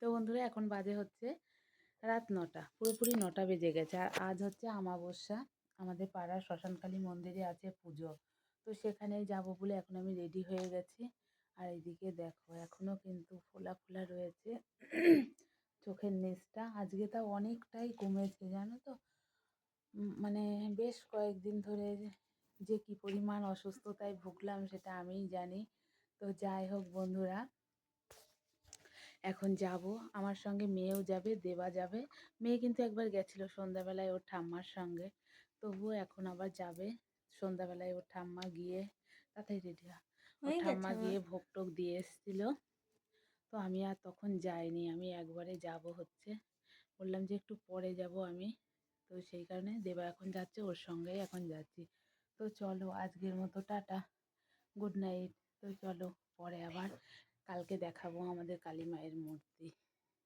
তো বন্ধুরা এখন বাজে হচ্ছে রাত ৯টা, পুরোপুরি ৯টা বেজে গেছে। আর আজ হচ্ছে আমাবস্যা। আমাদের পাড়ার শ্মশানকালী মন্দিরে আছে পুজো। তো সেখানেই যাব বলে এখন আমি রেডি হয়ে গেছি। আর এদিকে দেখো এখনও কিন্তু ফোলা ফোলা রয়েছে চোখের নিচটা। আজকে তাও অনেকটাই কমেছে জানো তো। মানে বেশ কয়েকদিন ধরে যে কি পরিমাণ অসুস্থতায় ভুগলাম সেটা আমিই জানি। তো যাই হোক বন্ধুরা, এখন যাব, আমার সঙ্গে মেয়েও যাবে, দেবা যাবে। মেয়ে কিন্তু একবার গেছিল সন্ধ্যাবেলায় ওর ঠাম্মার সঙ্গে, তবুও এখন আবার যাবে। সন্ধ্যাবেলায় ওর ঠাম্মা গিয়ে তাড়াতাড়ি রেডি হ, ওর হয়ে গেছে ঠাম্মা আমার। গিয়ে ভোগ টোগ দিয়ে এসেছিল। তো আমি আর তখন যাইনি, আমি একবারে যাব হচ্ছে, বললাম যে একটু পরে যাব আমি। তো সেই কারণে দেবা এখন যাচ্ছে, ওর সঙ্গেই এখন যাচ্ছি। তো চলো আজকের মতো টাটা, গুড নাইট। তো চলো পরে আবার কালকে দেখাবো আমাদের কালী মায়ের মূর্তি।